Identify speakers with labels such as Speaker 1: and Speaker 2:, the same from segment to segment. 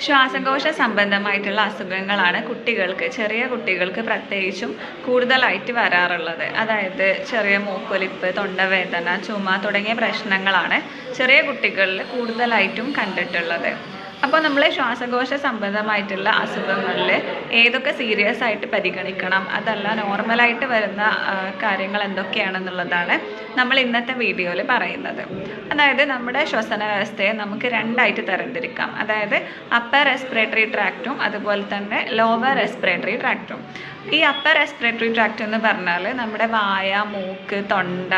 Speaker 1: ശ്വാസകോശ സംബന്ധമായിട്ടുള്ള അസുഖങ്ങളാണ് ചെറിയ കുട്ടികൾക്ക് പ്രത്യേകിച്ചും കൂടുതലായിട്ട് വരാറുള്ളത്. അതായത് ചെറിയ മൂക്കൊലിപ്പ്, തൊണ്ടവേദന, ചുമ തുടങ്ങിയ പ്രശ്നങ്ങളാണ് ചെറിയ കുട്ടികളിൽ കൂടുതലായിട്ടും കണ്ടിട്ടുള്ളത്. അപ്പോൾ നമ്മൾ ശ്വാസകോശ സംബന്ധമായിട്ടുള്ള അസുഖങ്ങളിൽ ഏതൊക്കെ സീരിയസ് ആയിട്ട് പരിഗണിക്കണം, അതല്ല നോർമലായിട്ട് വരുന്ന കാര്യങ്ങൾ എന്തൊക്കെയാണെന്നുള്ളതാണ് നമ്മൾ ഇന്നത്തെ വീഡിയോയിൽ പറയുന്നത്. അതായത് നമ്മുടെ ശ്വസന വ്യവസ്ഥയെ നമുക്ക് രണ്ടായിട്ട് തരംതിരിക്കാം. അതായത് അപ്പർ റെസ്പിറേറ്ററി ട്രാക്റ്റും അതുപോലെ തന്നെ ലോവർ റെസ്പിറേറ്ററി ട്രാക്റ്റും. ഈ അപ്പർ റെസ്പിറേറ്ററി ട്രാക്റ്റ് എന്ന് പറഞ്ഞാൽ നമ്മുടെ വായ, മൂക്ക്, തൊണ്ട,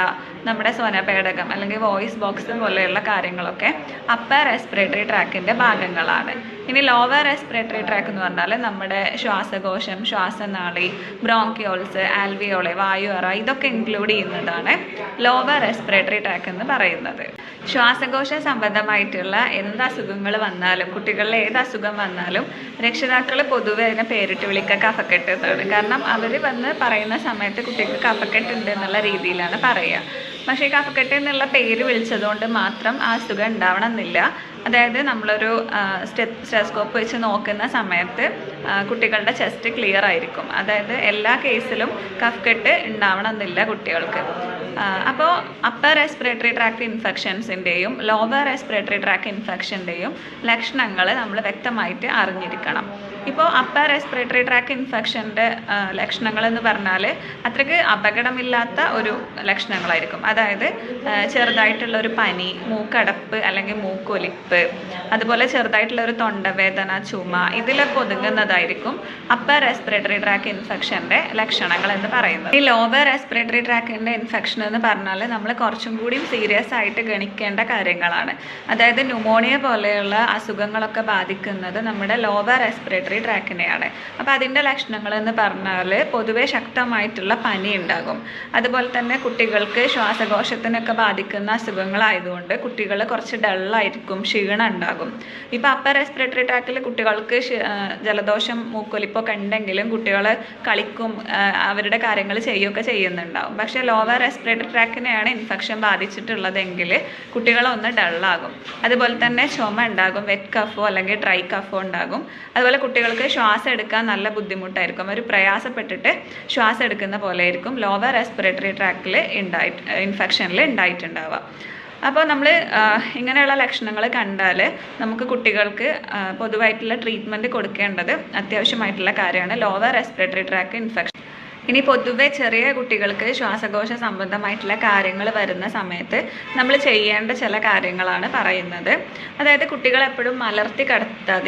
Speaker 1: നമ്മുടെ സ്വനപേടകം അല്ലെങ്കിൽ വോയിസ് ബോക്സ് പോലെയുള്ള കാര്യങ്ങളൊക്കെ അപ്പർ റെസ്പിറേറ്ററി ട്രാക്കിൻ്റെ ഭാഗങ്ങളാണ്. ഇനി ലോവർ റെസ്പിറേറ്ററി ട്രാക്ക് എന്ന് പറഞ്ഞാൽ നമ്മുടെ ശ്വാസകോശം, ശ്വാസനാളി, ബ്രോങ്കിയോൾസ്, ആൽവിയോളെ, വായുഅറ ഇതൊക്കെ ഇൻക്ലൂഡ് ചെയ്യുന്നതാണ് ലോവർ റെസ്പിറേറ്ററി ട്രാക്ക് എന്ന് പറയുന്നത്. ശ്വാസകോശ സംബന്ധമായിട്ടുള്ള എന്ത് അസുഖങ്ങൾ വന്നാലും, കുട്ടികളിൽ ഏത് അസുഖം വന്നാലും രക്ഷിതാക്കൾ പൊതുവെ അതിനെ പേരിട്ട് വിളിക്കുക കഫക്കെട്ട് എന്നാണ്. കാരണം അവർ വന്ന് പറയുന്ന സമയത്ത് കുട്ടിക്ക് കഫക്കെട്ട് ഉണ്ട് എന്നുള്ള രീതിയിലാണ് പറയുക. പക്ഷേ കഫക്കെട്ട് എന്നുള്ള പേര് വിളിച്ചതുകൊണ്ട് മാത്രം ആ അസുഖം ഉണ്ടാവണമെന്നില്ല. അതായത് നമ്മളൊരു സ്റ്റെത്തോസ്കോപ്പ് വെച്ച് നോക്കുന്ന സമയത്ത് കുട്ടികളുടെ ചെസ്റ്റ് ക്ലിയർ ആയിരിക്കും. അതായത് എല്ലാ കേസിലും കഫക്കെട്ട് ഉണ്ടാവണമെന്നില്ല കുട്ടികൾക്ക്. അപ്പോൾ അപ്പർ റെസ്പിറേറ്ററി ട്രാക്ട് ഇൻഫെക്ഷൻസിൻ്റെയും ലോവർ റെസ്പിറേറ്ററി ട്രാക്ട് ഇൻഫെക്ഷൻ്റെയും ലക്ഷണങ്ങൾ നമ്മൾ വ്യക്തമായിട്ട് അറിഞ്ഞിരിക്കണം. ഇപ്പോൾ അപ്പർ റെസ്പിറേറ്ററി ട്രാക്ട് ഇൻഫെക്ഷൻ്റെ ലക്ഷണങ്ങൾ എന്ന് പറഞ്ഞാൽ അത്രയ്ക്ക് അപകടമില്ലാത്ത ഒരു ലക്ഷണങ്ങളായിരിക്കും. അതായത് ചെറുതായിട്ടുള്ള ഒരു പനി, മൂക്കടപ്പ് അല്ലെങ്കിൽ മൂക്കൊലിപ്പ്, അതുപോലെ ചെറുതായിട്ടുള്ള ഒരു തൊണ്ടവേദന, ചുമ, ഇതിലൊക്കെ ഒതുങ്ങുന്നതായിരിക്കും അപ്പർ റെസ്പിറേറ്ററി ട്രാക്ട് ഇൻഫെക്ഷൻ്റെ ലക്ഷണങ്ങൾ എന്ന് പറയുന്നത്. ഈ ലോവർ റെസ്പിറേറ്ററി ട്രാക്കിൻ്റെ ഇൻഫെക്ഷൻ എന്ന് പറഞ്ഞാൽ നമ്മൾ കുറച്ചും കൂടി സീരിയസ് ആയിട്ട് ഗണിക്കേണ്ട കാര്യങ്ങളാണ്. അതായത് ന്യൂമോണിയ പോലെയുള്ള അസുഖങ്ങളൊക്കെ ബാധിക്കുന്നത് നമ്മുടെ ലോവർ റെസ്പിറേറ്ററി ട്രാക്കിനെയാണ്. അപ്പോൾ അതിൻ്റെ ലക്ഷണങ്ങൾ എന്ന് പറഞ്ഞാൽ പൊതുവെ ശക്തമായിട്ടുള്ള പനി ഉണ്ടാകും. അതുപോലെ തന്നെ കുട്ടികൾക്ക് ശ്വാസകോശത്തിനൊക്കെ ബാധിക്കുന്ന അസുഖങ്ങളായതുകൊണ്ട് കുട്ടികൾ കുറച്ച് ഡള്ളായിരിക്കും, ക്ഷീണം ഉണ്ടാകും. ഇപ്പോൾ അപ്പർ റെസ്പിറേറ്ററി ട്രാക്കിൽ കുട്ടികൾക്ക് ജലദോഷം, മൂക്കൊലിപ്പൊക്കെ ഉണ്ടെങ്കിലും കുട്ടികൾ കളിക്കും, അവരുടെ കാര്യങ്ങൾ ചെയ്യുകയൊക്കെ ചെയ്യുന്നുണ്ടാവും. പക്ഷേ ലോവർ റെസ്പിറേറ്ററി ട്രാക്കിനെയാണ് ഇൻഫെക്ഷൻ ബാധിച്ചിട്ടുള്ളതെങ്കിൽ കുട്ടികളൊന്ന് ഡള്ളാകും. അതുപോലെ തന്നെ ചുമ ഉണ്ടാകും, വെറ്റ് കഫോ അല്ലെങ്കിൽ ഡ്രൈ കഫോ ഉണ്ടാകും. അതുപോലെ കുട്ടികൾക്ക് ശ്വാസം എടുക്കാൻ നല്ല ബുദ്ധിമുട്ടായിരിക്കും, ഒരു പ്രയാസപ്പെട്ടിട്ട് ശ്വാസം എടുക്കുന്ന പോലെ ആയിരിക്കും ലോവർ റെസ്പിറേറ്ററി ട്രാക്കിൽ ഇൻഫെക്ഷനിൽ ഉണ്ടായിട്ടുണ്ടാവുക. അപ്പോൾ നമ്മൾ ഇങ്ങനെയുള്ള ലക്ഷണങ്ങൾ കണ്ടാൽ നമുക്ക് കുട്ടികൾക്ക് പൊതുവായിട്ടുള്ള ട്രീറ്റ്മെൻറ്റ് കൊടുക്കേണ്ടത് അത്യാവശ്യമായിട്ടുള്ള കാര്യമാണ് ലോവർ റെസ്പിറേറ്ററി ട്രാക്ക് ഇൻഫെക്ഷൻ. ഇനി പൊതുവെ ചെറിയ കുട്ടികൾക്ക് ശ്വാസകോശ സംബന്ധമായിട്ടുള്ള കാര്യങ്ങൾ വരുന്ന സമയത്ത് നമ്മൾ ചെയ്യേണ്ട ചില കാര്യങ്ങളാണ് പറയുന്നത്. അതായത് കുട്ടികളെപ്പോഴും മലർത്തി കിടത്താതെ